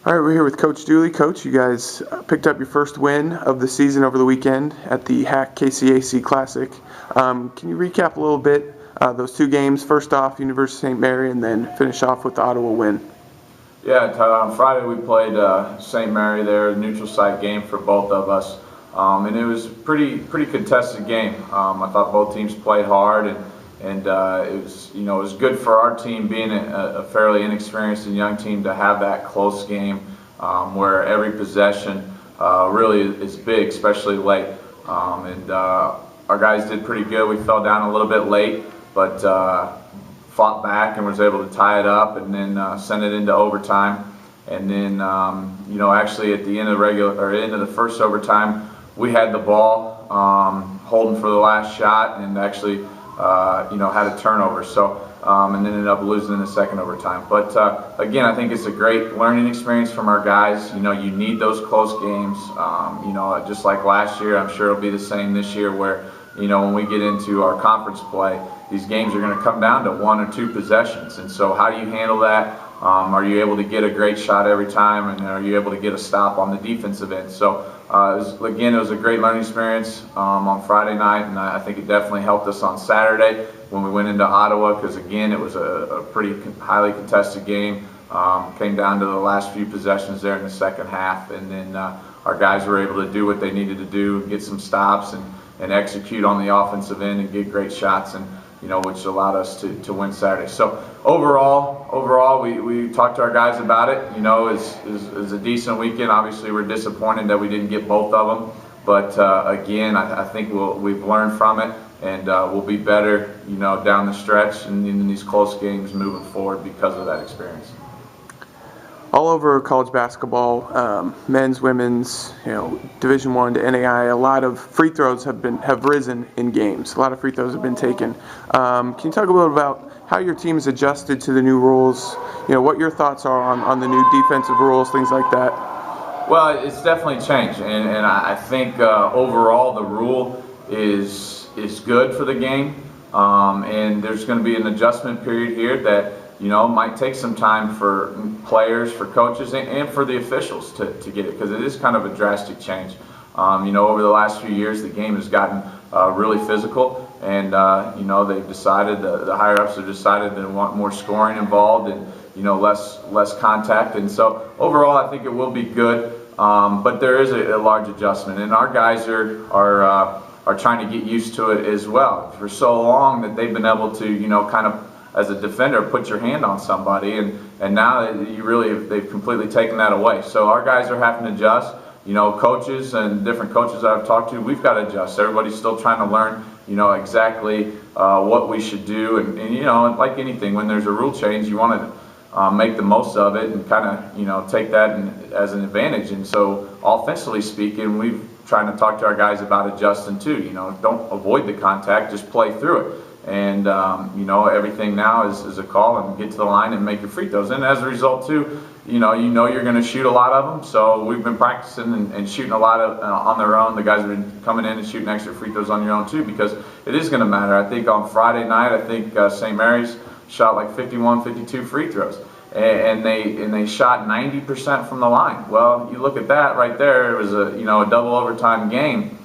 All right, we're here with Coach Dooley. Coach, you guys picked up your first win of the season over the weekend at the Hack KCAC Classic. Can you recap a little bit those two games? First off, University of St. Mary, and then finish off with the Ottawa win. Yeah, on Friday we played St. Mary there, a neutral site game for both of us, and it was a pretty contested game. I thought both teams played hard, and it was good for our team, being a fairly inexperienced and young team, to have that close game where every possession really is big, especially late. Our guys did pretty good. We fell down a little bit late, but fought back and was able to tie it up, and then send it into overtime. And then actually at the end of the first overtime, we had the ball holding for the last shot, and actually had a turnover. So and then ended up losing in the second overtime. But again, I think it's a great learning experience from our guys. You need those close games. Just like last year, I'm sure it'll be the same this year, where when we get into our conference play, these games are going to come down to one or two possessions. And so how do you handle that? Are you able to get a great shot every time, and are you able to get a stop on the defensive end? So it was a great learning experience on Friday night, and I think it definitely helped us on Saturday when we went into Ottawa, because again, it was a pretty highly contested game. Came down to the last few possessions there in the second half, and then our guys were able to do what they needed to do, get some stops and execute on the offensive end and get great shots, and which allowed us to win Saturday. So overall, we talked to our guys about it. It was a decent weekend. Obviously, we're disappointed that we didn't get both of them, but again, I think we've learned from it, and we'll be better, down the stretch and in these close games moving forward because of that experience. All over college basketball, men's, women's, Division I to NAI, a lot of free throws have risen in games. A lot of free throws have been taken. Can you talk a little about how your team has adjusted to the new rules? What your thoughts are on the new defensive rules, things like that. Well, it's definitely changed, and I think overall the rule is good for the game, and there's going to be an adjustment period here that might take some time for players, for coaches, and for the officials to get it, because it is kind of a drastic change. Over the last few years, the game has gotten really physical, and they've decided, the higher ups have decided they want more scoring involved and less contact. And so overall, I think it will be good, but there is a large adjustment, and our guys are trying to get used to it as well. For so long that they've been able to kind of, as a defender, put your hand on somebody, and now they've completely taken that away. So our guys are having to adjust. Coaches and different coaches I've talked to, we've got to adjust. Everybody's still trying to learn, exactly what we should do, and like anything, when there's a rule change, you want to make the most of it and kind of take that as an advantage. And so offensively speaking, we've trying to talk to our guys about adjusting too. Don't avoid the contact, just play through it. And everything now is a call, and get to the line and make your free throws. And as a result too, you're going to shoot a lot of them. So we've been practicing and shooting a lot of on their own. The guys have been coming in and shooting extra free throws on your own too, because it is going to matter. I think on Friday night, St. Mary's shot like 51, 52 free throws, and they shot 90% from the line. Well, you look at that right there. It was a double overtime game.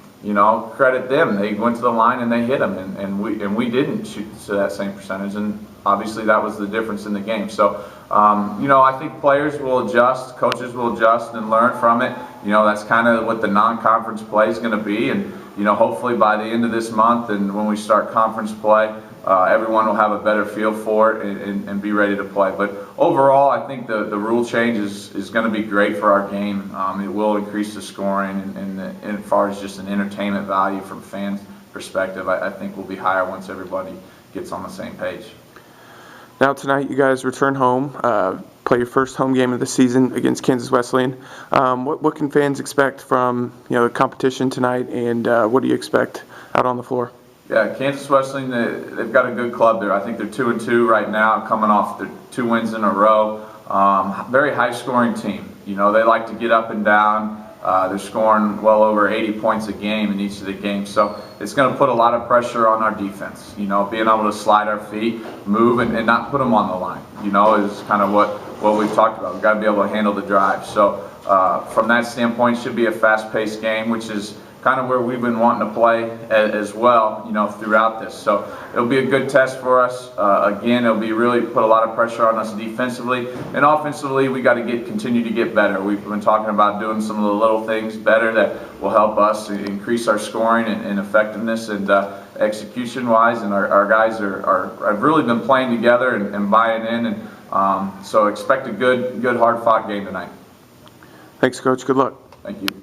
Credit them. They went to the line and they hit them, and we didn't shoot to that same percentage, and obviously that was the difference in the game. So, I think players will adjust, coaches will adjust and learn from it. That's kind of what the non-conference play is going to be, and hopefully by the end of this month and when we start conference play, everyone will have a better feel for it and be ready to play. But overall, I think the rule change is going to be great for our game. It will increase the scoring, and as far as just an entertainment value from fans' perspective, I think will be higher once everybody gets on the same page. Now tonight, you guys return home, play your first home game of the season against Kansas Wesleyan. What can fans expect from the competition tonight, and what do you expect out on the floor? Yeah, Kansas Wesleyan, they've got a good club there. I think they're 2-2 right now, coming off their 2 wins in a row. Very high-scoring team. They like to get up and down. They're scoring well over 80 points a game in each of the games. So it's going to put a lot of pressure on our defense. Being able to slide our feet, move, and not put them on the line, is kind of what what we've talked about. We've got to be able to handle the drive. So from that standpoint, it should be a fast-paced game, which is kind of where we've been wanting to play as well, throughout this. So it'll be a good test for us. Again, it'll be really put a lot of pressure on us defensively, and offensively, we got to continue to get better. We've been talking about doing some of the little things better that will help us increase our scoring and effectiveness and execution-wise. And our guys have really been playing together and buying in, and so expect a good, hard-fought game tonight. Thanks, Coach. Good luck. Thank you.